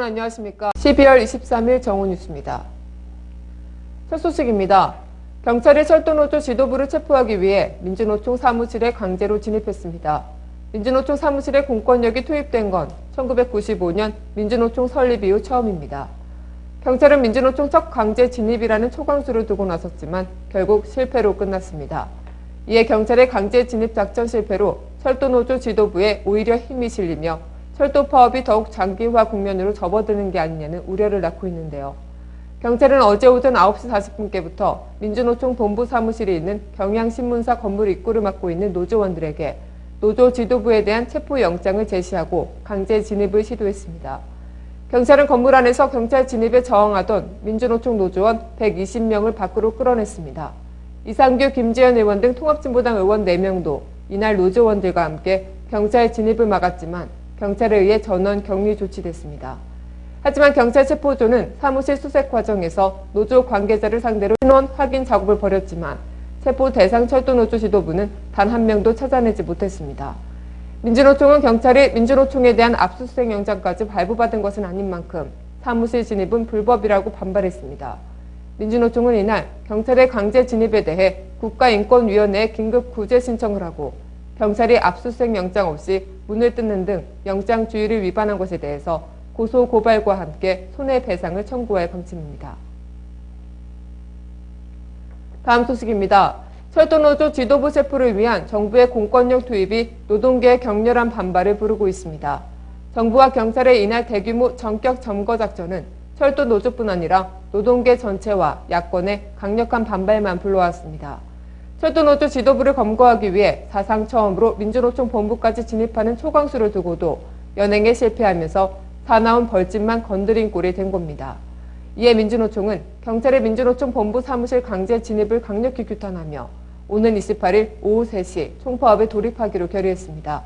여러분 안녕하십니까. 12월 23일 정오뉴스입니다. 첫 소식입니다. 경찰이 철도노조 지도부를 체포하기 위해 민주노총 사무실에 강제로 진입했습니다. 민주노총 사무실에 공권력이 투입된 건 1995년 민주노총 설립 이후 처음입니다. 경찰은 민주노총 첫 강제 진입이라는 초강수를 두고 나섰지만 결국 실패로 끝났습니다. 이에 경찰의 강제 진입 작전 실패로 철도노조 지도부에 오히려 힘이 실리며 철도 파업이 더욱 장기화 국면으로 접어드는 게 아니냐는 우려를 낳고 있는데요. 경찰은 어제 오전 9시 40분께부터 민주노총 본부 사무실이 있는 경향신문사 건물 입구를 맡고 있는 노조원들에게 노조 지도부에 대한 체포영장을 제시하고 강제 진입을 시도했습니다. 경찰은 건물 안에서 경찰 진입에 저항하던 민주노총 노조원 120명을 밖으로 끌어냈습니다. 이상규, 김재현 의원 등 통합진보당 의원 4명도 이날 노조원들과 함께 경찰 진입을 막았지만 경찰에 의해 전원 격리 조치됐습니다. 하지만 경찰 체포조는 사무실 수색 과정에서 노조 관계자를 상대로 신원 확인 작업을 벌였지만 체포 대상 철도노조 지도부는 단 한 명도 찾아내지 못했습니다. 민주노총은 경찰이 민주노총에 대한 압수수색 영장까지 발부받은 것은 아닌 만큼 사무실 진입은 불법이라고 반발했습니다. 민주노총은 이날 경찰의 강제 진입에 대해 국가인권위원회에 긴급 구제 신청을 하고 경찰이 압수수색 영장 없이 문을 뜯는 등 영장 주의를 위반한 것에 대해서 고소 고발과 함께 손해배상을 청구할 방침입니다. 다음 소식입니다. 철도노조 지도부 체포를 위한 정부의 공권력 투입이 노동계의 격렬한 반발을 부르고 있습니다. 정부와 경찰의 이날 대규모 전격 점거 작전은 철도 노조뿐 아니라 노동계 전체와 야권의 강력한 반발만 불러왔습니다. 철도노조 지도부를 검거하기 위해 사상 처음으로 민주노총 본부까지 진입하는 초강수를 두고도 연행에 실패하면서 사나운 벌집만 건드린 꼴이 된 겁니다. 이에 민주노총은 경찰의 민주노총 본부 사무실 강제 진입을 강력히 규탄하며 오는 28일 오후 3시 총파업에 돌입하기로 결의했습니다.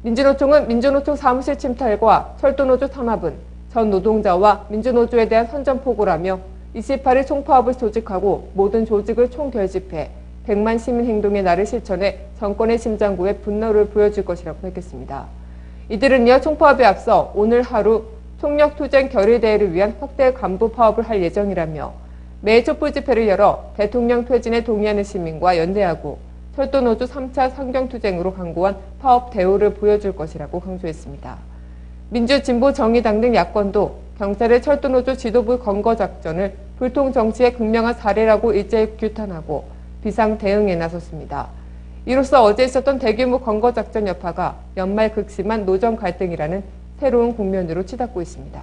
민주노총은 민주노총 사무실 침탈과 철도노조 탄압은 전 노동자와 민주노조에 대한 선전포고라며 28일 총파업을 조직하고 모든 조직을 총결집해 100만 시민행동의 날을 실천해 정권의 심장구에 분노를 보여줄 것이라고 밝혔습니다. 이들은 이어 총파업에 앞서 오늘 하루 총력투쟁 결의대회를 위한 확대 간부 파업을 할 예정이라며 매일 촛불 집회를 열어 대통령 퇴진에 동의하는 시민과 연대하고 철도노조 3차 상경투쟁으로 강구한 파업 대우를 보여줄 것이라고 강조했습니다. 민주, 진보, 정의당 등 야권도 경찰의 철도노조 지도부 검거 작전을 불통정치의 극명한 사례라고 일제히 규탄하고 비상 대응에 나섰습니다. 이로써 어제 있었던 대규모 검거 작전 여파가 연말 극심한 노정 갈등이라는 새로운 국면으로 치닫고 있습니다.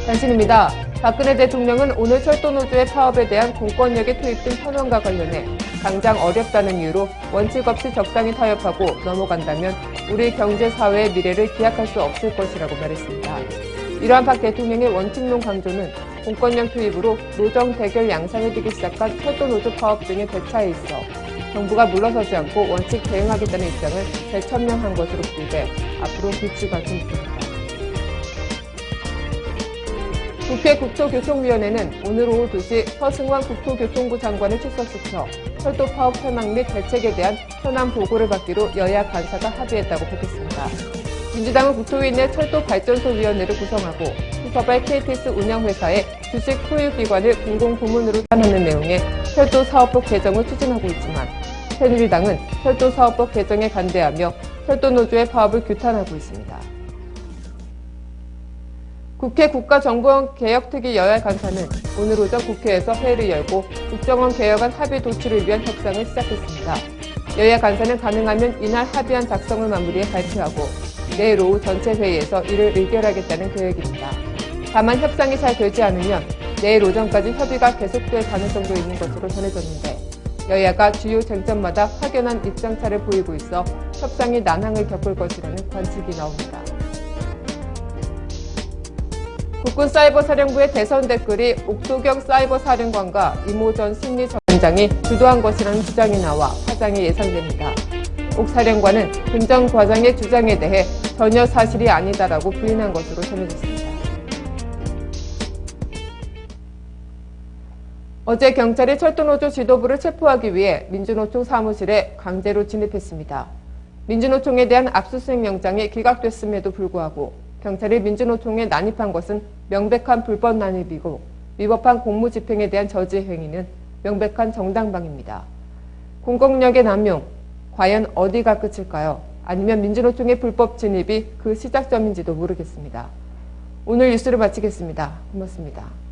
단신입니다. 박근혜 대통령은 오늘 철도노조의 파업에 대한 공권력의 투입 등 현황과 관련해 당장 어렵다는 이유로 원칙 없이 적당히 타협하고 넘어간다면 우리 경제 사회의 미래를 기약할 수 없을 것이라고 말했습니다. 이러한 박 대통령의 원칙론 강조는 공권력 투입으로 노정 대결 양상을 띠기 시작한 철도노조 파업 등의 대차에 있어 정부가 물러서지 않고 원칙 대응하겠다는 입장을 재천명한 것으로 풀되 앞으로 비추가 듬습니다. 국회 국토교통위원회는 오늘 오후 2시 서승환 국토교통부 장관을 출석시켜 철도 파업 현황 및 대책에 대한 현안 보고를 받기로 여야 간사가 합의했다고 밝혔습니다. 민주당은 국토위 내 철도발전소위원회를 구성하고 수서발 KTX 운영회사의 주식 소유기관을 공공부문으로 하는 내용의 철도사업법 개정을 추진하고 있지만 새누리당은 철도사업법 개정에 반대하며 철도노조의 파업을 규탄하고 있습니다. 국회 국가정보원 개혁특위 여야 간사는 오늘 오전 국회에서 회의를 열고 국정원 개혁안 합의 도출을 위한 협상을 시작했습니다. 여야 간사는 가능하면 이날 합의안 작성을 마무리해 발표하고 내일 오후 전체 회의에서 이를 의결하겠다는 계획입니다. 다만 협상이 잘 되지 않으면 내일 오전까지 협의가 계속될 가능성도 있는 것으로 전해졌는데 여야가 주요 쟁점마다 확연한 입장차를 보이고 있어 협상이 난항을 겪을 것이라는 관측이 나옵니다. 국군사이버사령부의 대선 댓글이 옥소경 사이버사령관과 이모 전 심리전장이 주도한 것이라는 주장이 나와 파장이 예상됩니다. 옥 사령관은 금전 과장의 주장에 대해 전혀 사실이 아니다라고 부인한 것으로 전해졌습니다. 어제 경찰이 철도노조 지도부를 체포하기 위해 민주노총 사무실에 강제로 진입했습니다. 민주노총에 대한 압수수색 영장이 기각됐음에도 불구하고 경찰이 민주노총에 난입한 것은 명백한 불법 난입이고 위법한 공무집행에 대한 저지 행위는 명백한 정당방위입니다. 공권력의 남용, 과연 어디가 끝일까요? 아니면 민주노총의 불법 진입이 그 시작점인지도 모르겠습니다. 오늘 뉴스를 마치겠습니다. 고맙습니다.